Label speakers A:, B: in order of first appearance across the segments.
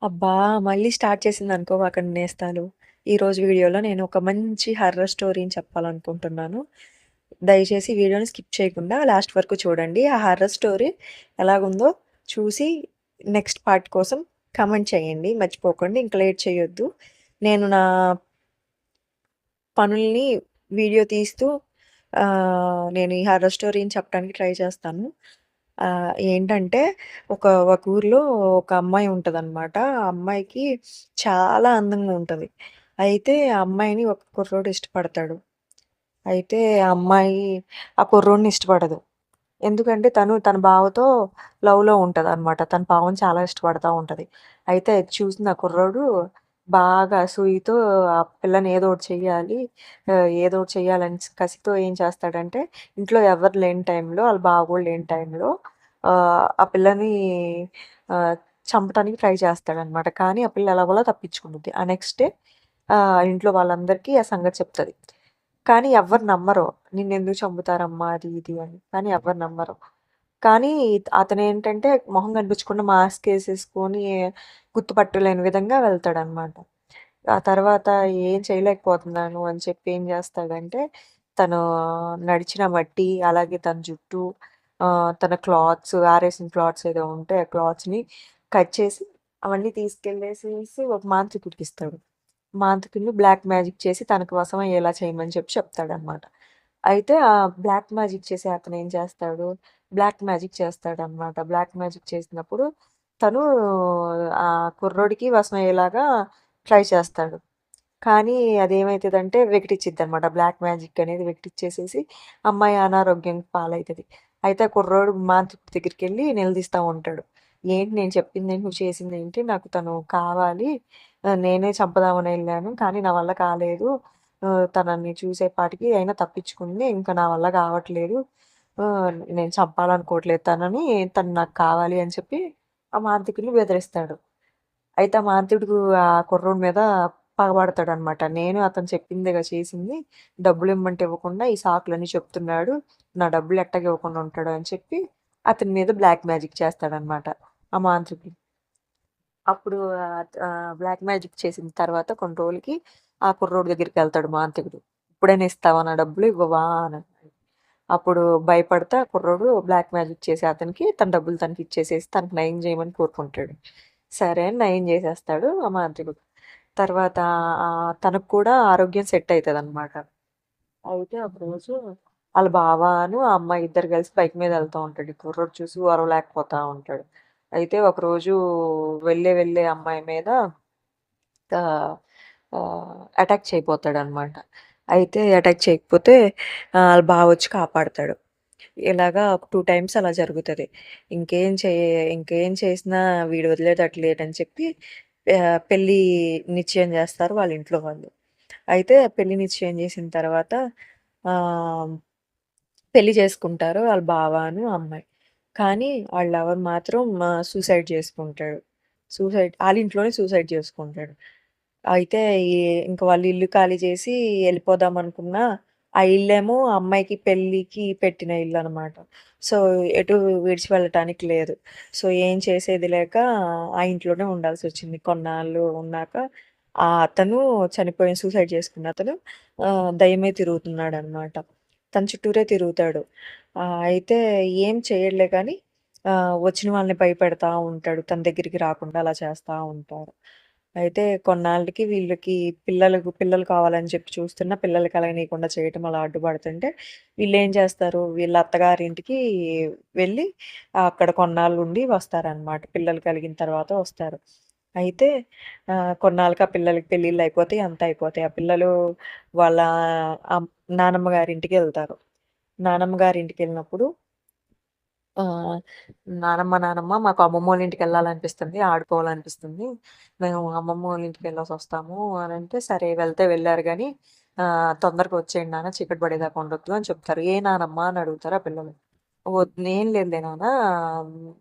A: అబ్బా! మళ్ళీ స్టార్ట్ చేసిందనుకోమాకండి నేస్తాలు. ఈరోజు వీడియోలో నేను ఒక మంచి హర్రర్ స్టోరీని చెప్పాలనుకుంటున్నాను. దయచేసి వీడియోని స్కిప్ చేయకుండా లాస్ట్ వరకు చూడండి. ఆ హర్రర్ స్టోరీ ఎలాగుందో చూసి నెక్స్ట్ పార్ట్ కోసం కామెంట్ చేయండి. మర్చిపోకండి. ఇంక లేట్ చేయొద్దు. నేను నా పనుల్ని వీడియో తీస్తూ నేను ఈ హారర్ స్టోరీని చెప్పడానికి ట్రై చేస్తాను. ఏంటంటే ఒక ఊర్లో ఒక అమ్మాయి ఉంటదనమాట. ఆ అమ్మాయికి చాలా అందంగా ఉంటది. అయితే ఆ అమ్మాయిని ఒక కుర్రోడు ఇష్టపడతాడు. అయితే ఆ అమ్మాయి ఆ కుర్రోడిని ఇష్టపడదు. ఎందుకంటే తన బావతో లవ్‌లో ఉంటదనమాట. తన బావని చాలా ఇష్టపడతా ఉంటది. అయితే అది చూసిన ఆ కుర్రోడు బాగా అసూయతో ఆ పిల్లని ఏదో ఒకటి చెయ్యాలి. ఏదో ఒకటి చెయ్యాలని కసితో ఏం చేస్తాడంటే, ఇంట్లో ఎవ్వరు లేని టైంలో, ఆళ్ళ బావ గూడా లేని టైంలో ఆ పిల్లని ఆహ్, చంపటానికి ట్రై చేస్తాడనమాట. కానీ ఆ పిల్ల ఎలాగోలా తప్పించుకుంటుంది. ఆ నెక్స్ట్ డే ఇంట్లో వాళ్ళందరికీ ఆ సంగతి చెప్తది. కానీ ఎవ్వరు నమ్మరు. "నిన్నెందుకు చంపుతారమ్మా?" అది ఇది అని. కానీ ఎవ్వరు నమ్మరు. కానీ అతనేంటంటే మొహం కనిపించకుండా మాస్కేసేసుకొని గుర్తుపట్టలేని విధంగా వెళ్తాడనమాట. ఆ తర్వాత ఏం చేయలేకపోతున్నాను అని చెప్పి ఏం చేస్తాడంటే, తను నడిచిన మట్టి, అలాగే తన జుట్టు, తన క్లాత్స్ ఆరేసిన క్లాత్స్ ఏదో ఉంటే ఆ క్లాత్స్‌ని కట్ చేసి అవన్నీ తీసుకెళ్ళేసేసి ఒక మాంత్రికుడికిస్తాడు. మాంత్రికుడిని బ్లాక్ మ్యాజిక్ చేసి తనకు వశమయ్యేలా చేయమని చెప్పి చెప్తాడనమాట. అయితే ఆ బ్లాక్ మ్యాజిక్ చేసే అతనేం చేస్తాడు, బ్లాక్ మ్యాజిక్ చేస్తాడనమాట. బ్లాక్ మ్యాజిక్ చేసినప్పుడు తను ఆ కుర్రోడికి వశమయ్యేలాగా ట్రై చేస్తాడు. కానీ అదేమైతదంటే వికటిచ్చిద్దనమాట. బ్లాక్ మ్యాజిక్ అనేది వికటిచ్చేసేసి అమ్మాయి అనారోగ్యం పాలైతది. అయితే ఆ కుర్రోడు మాంత్రికుడి దగ్గరికెళ్ళి నిలదీస్తా ఉంటాడు. "ఏంటి నేను చెప్పిందేంటి? నువ్వు చేసిందేంటి? నాకు తను కావాలి. నేనే చంపుదామనెళ్ళాను. కానీ నా వల్ల కాలేదు. తనని చూసేపాటికి అయినా తప్పించుకుంది. ఇంక నా వల్ల కావట్లేదు. నేను చంపాలనుకోవట్లేదు తనని. తను నాకు కావాలి" అని చెప్పి ఆ మాంత్రికుడిని బెదిరిస్తాడు. అయితే ఆ మాంత్రికుడు ఆ కుర్రోడి మీద పగబడతాడనమాట. నేను అతను చెప్పిందేగా చేసింది. డబ్బులిమ్మంటే ఇవ్వకుండా ఈ సాకులన్నీ చెప్తున్నాడు. నా డబ్బులు ఎట్టాగా ఇవ్వకుండా ఉంటాడు అని చెప్పి అతని మీద బ్లాక్ మ్యాజిక్ చేస్తాడనమాట ఆ మాంత్రికుడు. అప్పుడు బ్లాక్ మ్యాజిక్ చేసిన తర్వాత కొన్ని రోజులకి ఆ కుర్రోడి దగ్గరికెళ్తాడు మాంత్రికుడు. "ఇప్పుడైనా ఇస్తావా నా డబ్బులు ఇవ్వవా?" అని. అప్పుడు భయపడతా కుర్రోడు బ్లాక్ మ్యాజిక్ చేసి అతనికి తన డబ్బులు తనకిచ్చేసేసి తనకు నయం చేయమని కోరుకుంటాడు. సరే అని నయం చేసేస్తాడు ఆ మాంత్రికుడు. తర్వాత తనకు కూడా ఆరోగ్యం సెట్ అయితదనమాట. అయితే ఒకరోజు ఆళ్ళ బావను, ఆ అమ్మాయి ఇద్దరు కలిసి బైక్ మీద ఎళ్తా ఉంటాడు. ఈ కుర్రోడు చూసి ఓర్వలేకపోతా ఉంటాడు. అయితే ఒకరోజు వెళ్ళే అమ్మాయి మీద ఆహ్, అటాక్ చేయబోతాడనమాట. అయితే అటాక్ చేయకపోతే ఆళ్ళ బావొచ్చి కాపాడతాడు. ఇలాగా ఒక 2 టైమ్స్ అలా జరుగుతది. ఇంకేం చే ఇంకేం చేసినా వీడు వదిలేటట్టు లేడని చెప్పి పెళ్లి నిశ్చయం జేస్తారు వాళ్ళ ఇంట్లో వాళ్ళు. అయితే పెళ్లి నిశ్చయం జేసిన తర్వాత ఆహ్, పెళ్లి చేసుకుంటారు ఆళ్ళ బావను, అమ్మాయి. కానీ ఆళ్ళ లవర్ మాత్రం సూసైడ్ చేసుకుంటాడు. ఆళ్ళింట్లోనే సూసైడ్ చేసుకుంటాడు. అయితే ఈ ఇంక వాళ్ళు ఇల్లు ఖాళీ చేసి ఎళ్ళిపోదామనుకున్నా, ఆ ఇల్లేమో ఆ అమ్మాయికి పెళ్ళికి పెట్టిన ఇల్లనమాట. సో, ఎటు విడిచి వెళ్ళటానికి లేదు. సో, ఏం చేసేది లేక ఆ ఇంట్లోనే ఉండాల్సొచ్చింది. కొన్నాళ్ళు ఉన్నాక అతను చనిపోయిన సూసైడ్ చేసుకున్న అతను దయ్యమే తిరుగుతున్నాడనమాట. తన చుట్టూరే తిరుగుతాడు. అయితే ఏం చేయడులే గానీ వచ్చిన వాళ్ళని భయపెడతా ఉంటాడు. తన దగ్గరికి రాకుండా అలా చేస్తా ఉంటారు. అయితే కొన్నాళ్ళకి వీళ్ళకి పిల్లలు కావాలని చెప్పి చూస్తున్నా పిల్లలు కలగనీయకుండా చేయటం అలా అడ్డుపడుతుంటే వీళ్ళేం చేస్తారు, వీళ్ళ అత్తగారింటికి వెళ్ళి అక్కడ కొన్నాళ్ళుండి వస్తారనమాట. పిల్లలు కలిగిన తర్వాత వస్తారు. అయితే కొన్నాళ్ళకి ఆ పిల్లలకి పెళ్ళిళ్ళయిపోతాయి. అంతా అయిపోతాయి. ఆ పిల్లలు వాళ్ళ అమ్ నానమ్మ గారింటికెళ్తారు. నానమ్మ గారింటికెళ్ళినప్పుడు ఆహ్, నానమ్మ మాకు అమ్మమ్మోళ్ళ ఇంటికెళ్ళాలనిపిస్తుంది. ఆడుకోవాలనిపిస్తుంది. మేము అమ్మమ్మోళ్ళ ఇంటికెళ్ళేసొస్తాము అనంటే, సరే వెళ్తే వెళ్లారు గానీ తొందరగా వచ్చేయండి నాన్న చీకటి పడేదాకా ఉండొద్దు అని చెప్తారు. ఏ నానమ్మ అని అడుగుతారు ఆ పిల్లలు. ఏం లేదులే నాన్న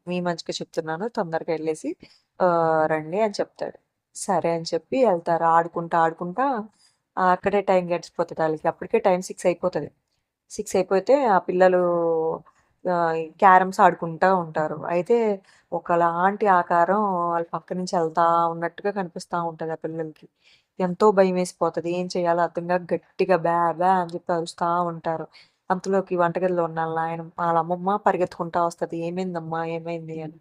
A: మీ మంచికే చెప్తున్నాను తొందరగా ఎళ్ళేసి రండి అని చెప్తాడు. సరే అని చెప్పి ఎళ్తారు. ఆడుకుంటా అక్కడే టైం గడిచిపోతది ఆళ్ళకి. అప్పటికే టైం 6 అయిపోతది. 6 అయిపోతే ఆ పిల్లలు క్యారమ్స్ ఆడుకుంటా ఉంటారు. అయితే ఒకలాంటి ఆకారం వాళ్ళ పక్క నుంచి ఎళ్తా ఉన్నట్టుగా కనిపిస్తా ఉంటది ఆ పిల్లలకి. ఎంతో భయమేసిపోతది. ఏం చేయాలో అర్థం గాక గట్టిగా బా బా అని చెప్పి అరుస్తా ఉంటారు. అంతలోకి వంటగదిలో ఉన్న ఆళ్ళ అమ్మమ్మ పరిగెత్తుకుంటా వస్తది. "ఏమైందమ్మా? ఏమైంది?" అని.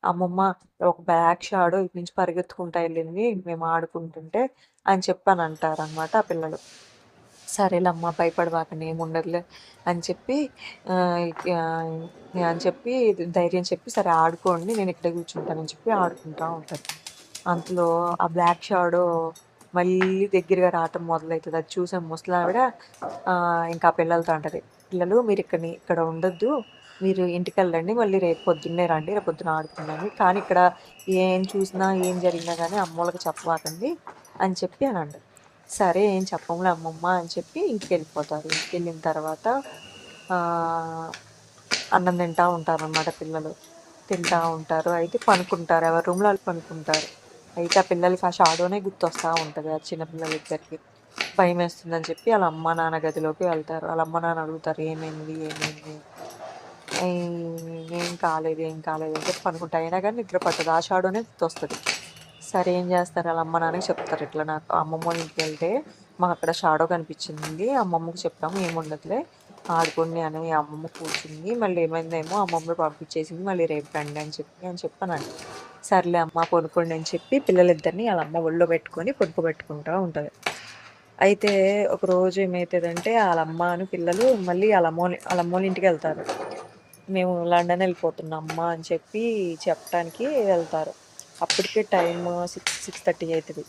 A: అమ్మమ్మ ఒక బ్లాక్ షాడో ఇటు నుంచి పరిగెత్తుకుంటా ఎళ్ళింది మేము ఆడుకుంటుంటే అని చెప్పనంటారనమాట ఆ పిల్లలు. సరేలే అమ్మ భయపడమాకండి ఏముండదులే అని చెప్పి ఆహ్, అని చెప్పి ధైర్యం చెప్పి సరే ఆడుకోండి నేనిక్కడే కూర్చుంటానని చెప్పి ఆడుకుంటా ఉంటది. అంతలో ఆ బ్లాక్ షాడో మళ్ళీ దగ్గరగా రావటం మొదలైతది. అది చూసి ఆ ముసలావిడ ఇంకా ఆ పిల్లలతో అంటది. "పిల్లలు ఇక్కడ ఉండొద్దు. మీరు ఇంటికెళ్ళండి. మళ్ళీ రేపు పొద్దున్నే రండి. రేపు పొద్దున ఆడుకుందాము. కానీ ఇక్కడ ఏం చూసినా, ఏం జరిగినా గానీ అమ్మోళ్ళకి చెప్పమాకండి" అని చెప్పి అనంటది. సరే ఏం చెప్పంలే అమ్మమ్మ అని చెప్పి ఇంటికెళ్ళిపోతారు. ఇంటికెళ్ళిన తర్వాత ఆహ్, అన్నం తింటా ఉంటారనమాట పిల్లలు. తింటా ఉంటారు. అయితే పనుకుంటారు. ఎవరి రూమ్‌లో ఆళ్ళు పనుకుంటారు. అయితే ఆ పిల్లలకి ఆ షాడోనే గుర్తొస్తా ఉంటది. ఆ చిన్న పిల్లలిద్దరికీ. భయమేస్తుందని చెప్పి ఆళ్ళ అమ్మ, నాన్న గదిలోకి వెళ్తారు. ఆళ్ళ అమ్మ, నాన్న అడుగుతారు "ఏమైంది? ఏమైంది?" "ఏం కాలేదు, ఏం కాలేదు" అని చెప్పి పనుకుంటా. అయినా గానీ నిద్ర పట్టదు. ఆ షాడోనే గుర్తొస్తది. సరే ఏం జేస్తారు ఆళ్ళ అమ్మ, నాన్నకి చెప్తారు. ఇట్లా నాకు అమ్మమ్మోళ్ళ ఇంటికెళ్తే మాకక్కడ షాడో కనిపిచ్చింది. అమ్మమ్మకి చెప్పాము ఏముండదులే ఆడుకోండి అని అమ్మమ్మ కూర్చుంది. మళ్ళీ ఏమైందేమో అమ్మమ్మే పంపించేసింది. మళ్ళీ రేపు రండి అని చెప్పనంట. సర్లే అమ్మ పడుకోండి అని చెప్పి పిల్లలిద్దరిని ఆళ్ళ అమ్మ ఒళ్ళో పెట్టుకొని పడుకోబెట్టుకుంటా ఉంటది. అయితే ఒకరోజు ఏమైతదంటే ఆళ్ళమ్మను పిల్లలు మళ్ళీ ఆళ్ళమ్మోళ్ళ ఇంటికెళ్తారు. మేము లండన్ ఎళ్ళిపోతున్నాం అమ్మా అని చెప్పి చెప్పటానికి వెళ్తారు. అప్పటికే టైము 6:30 అయితది.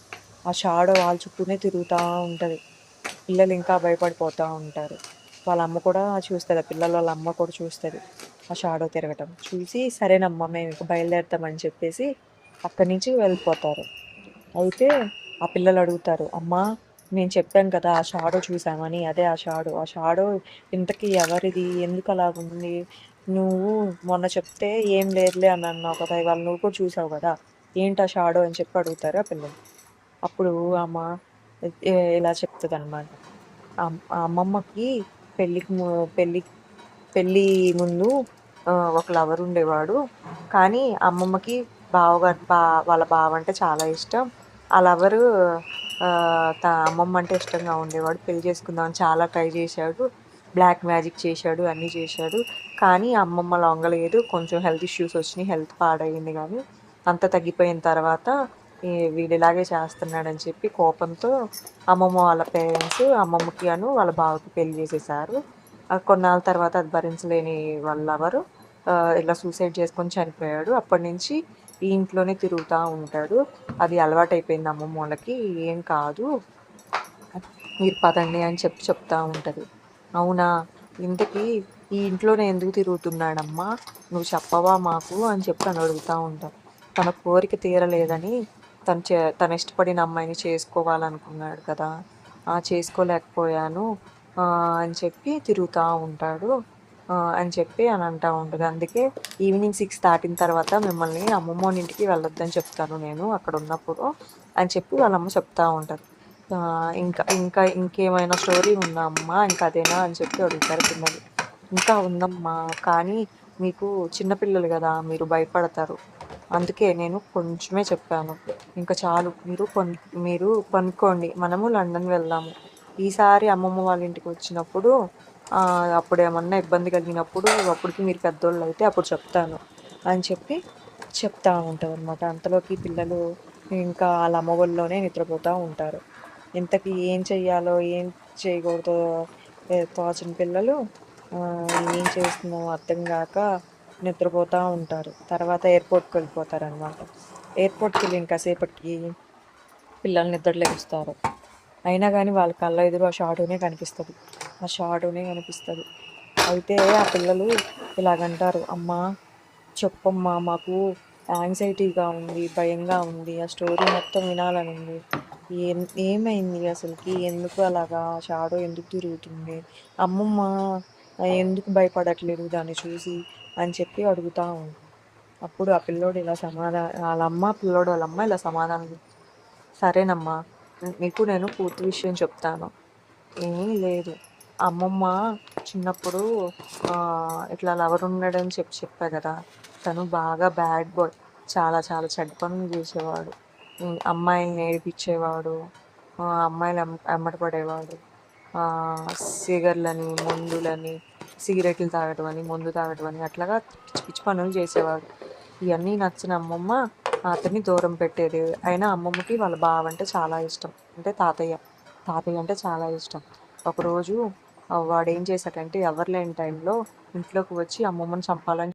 A: ఆ షాడో వాళ్ళ చుట్టూనే తిరుగుతా ఉంటది. పిల్లలింకా భయపడిపోతా ఉంటారు. వాళ్ళ అమ్మ కూడా చూస్తది. ఆ పిల్లలు వాళ్ళ అమ్మ కూడా చూస్తది. ఆ షాడో తిరగటం. చూసి సరేనమ్మా మేమిక బయలుదేరుతాం అని చెప్పేసి అక్కడి నుంచి వెళ్ళిపోతారు. అయితే ఆ పిల్లలడుగుతారు, "అమ్మా నేను చెప్పాను కదా! ఆ షాడో చూసామని. అదే ఆ షాడో. ఆ షాడో ఇంతకీ ఎవరిది? ఎందుకలాగుంది? నువ్వు మొన్న చెప్తే ఏం లేదులే అని అన్నావు కదా! ఇవాళ నువ్వు కూడా చూసావు గదా! ఏంటా షాడో?" అని చెప్పి అడుగుతారు ఆ పిల్లలు. అప్పుడు ఆమ ఇలా చెప్తదనమాట. ఆ అమ్మమ్మకి పెళ్ళికి ము పెళ్లి పెళ్లి ముందు ఒక లవర్ ఉండేవాడు. కానీ అమ్మమ్మకి బావగారు వాళ్ళ బావంటే చాలా ఇష్టం. ఆ లవరు అమ్మమ్మ అంటే ఇష్టంగా ఉండేవాడు. పెళ్లి చేసుకుందామని చాలా ట్రై చేశాడు. బ్లాక్ మ్యాజిక్ చేశాడు. అన్నీ చేశాడు. కానీ అమ్మమ్మ లొంగలేదు. కొంచెం హెల్త్ ఇష్యూస్ వచ్చినియి. హెల్త్ పాడయింది గానీ, అంతా తగ్గిపోయిన తర్వాత వీడు ఇలాగే చేస్తున్నాడని చెప్పి కోపంతో అమ్మమ్మ వాళ్ళ పేరెంట్స్ అమ్మమ్మకి వాళ్ళ బావకి పెళ్లి చేసేసారు. కొన్నాళ్ళ తర్వాత అది భరించలేని వాళ్ళ లవరు ఇలా సూసైడ్ చేసుకొని చనిపోయాడు. అప్పటినుంచి ఈ ఇంట్లోనే తిరుగుతా ఉంటాడు. అది అలవాటయిపోయింది అమ్మమ్మోళ్ళకి. "ఏం కాదు మీరు పదండి" అని చెప్పి చెప్తా ఉంటది. "అవునా! ఇంతకీ ఈ ఇంట్లోనే ఎందుకు తిరుగుతున్నాడమ్మా? నువ్వు చెప్పవా మాకు" అని చెప్పి అని అడుగుతా ఉంటారు. తన కోరిక తీరలేదని తను ఇష్టపడిన అమ్మాయిని చేసుకోవాలనుకున్నాడు కదా! చేసుకోలేకపోయాను అని చెప్పి తిరుగుతా ఉంటాడు అని చెప్పి అని అంటా ఉంటది. అందుకే ఈవినింగ్ 6 దాటిన తర్వాత మిమ్మల్ని అమ్మమ్మోళ్ళ ఇంటికి వెళ్ళొద్దని చెప్తాను నేను అక్కడున్నప్పుడు అని చెప్పి వాళ్ళమ్మ చెప్తా ఉంటది. ఇంకేమైనా స్టోరీ ఉందా అమ్మా? ఇంక అదేనా అని చెప్పి అడుగుతారు పిల్లలు. ఇంకా ఉందమ్మా! కానీ మీకు చిన్న పిల్లలు గదా! మీరు భయపడతారు. అందుకే నేను కొంచెమే చెప్పాను. ఇంక చాలు మీరు పనుకోండి. మనము లండన్ వెళ్దాము. ఈసారి అమ్మమ్మ వాళ్ళ ఇంటికొచ్చినప్పుడు అప్పుడేమన్నా ఇబ్బంది కలిగినప్పుడు అప్పటికి మీరు పెద్దోళ్ళైతే అప్పుడు చెప్తాను అని చెప్పి చెప్తా ఉంటదనమాట. అంతలోకి పిల్లలు ఇంకా ఆళ్ళ అమ్మ ఒడిలోనే నిద్రపోతా ఉంటారు. ఇంతకీ ఏం చెయ్యాలో, ఏం చేయకూడదో తోచని పిల్లలు ఏం చేస్తున్నామో అర్థం గాక నిద్రపోతా ఉంటారు. తర్వాత ఎయిర్‌పోర్ట్‌కెళ్ళిపోతారనమాట. ఎయిర్‌పోర్ట్‌కెళ్ళిన కాసేపటికి పిల్లలు నిద్ర లెగుస్తారు. అయినా గానీ వాళ్ళ కళ్ళ ఎదురు ఆ షాడోనే కనిపిస్తది. ఆ షాడోనే కనిపిస్తది. అయితే ఆ పిల్లలు ఇలాగంటారు, "అమ్మా చెప్పమ్మా మాకు యాంగ్జైటీగా ఉంది, భయంగా ఉంది. ఆ స్టోరీ మొత్తం వినాలనుంది. ఏమైంది అసలకి? ఎందుకు అలాగా షాడో ఎందుకు తిరుగుతుంది? అమ్మమ్మ ఎందుకు భయపడట్లేదు దాన్ని చూసి?" అని చెప్పి అడుగుతా ఉంటుంది. అప్పుడు ఆ పిల్లోడు ఇలా పిల్లోడు వాళ్ళమ్మ ఇలా సమాధానం "సరేనమ్మా! మీకు నేను పూర్తి విషయం చెప్తాను. ఏమీ లేదు. అమ్మమ్మ చిన్నప్పుడు ఇట్లా లవర్ ఉన్నాడని చెప్పా గదా! తను బాగా బ్యాడ్ బాయ్. చాలా చాలా చెడ్డ పనులు జేసేవాడు. అమ్మాయిల్ని ఏడిపిచ్చేవాడు. అమ్మాయిలు ఎమ్మట పడేవాడు. సిగర్‌లని, మందులని, సిగరెట్లు తాగటమని, మందు తాగటమని అట్లాగా పిచ్చి పిచ్చి పనులు జేసేవాడు. ఇయన్నీ నచ్చని అమ్మమ్మ అతన్ని దూరం పెట్టేది. అయినా అమ్మమ్మకి వాళ్ళ బావంటే చాలా ఇష్టం. అంటే తాతయ్య. తాతయ్య అంటే చాలా ఇష్టం. ఒకరోజు వాడేం చేశాడంటే ఎవరు లేని టైంలో ఇంట్లోకి వచ్చి అమ్మమ్మని చంపాలని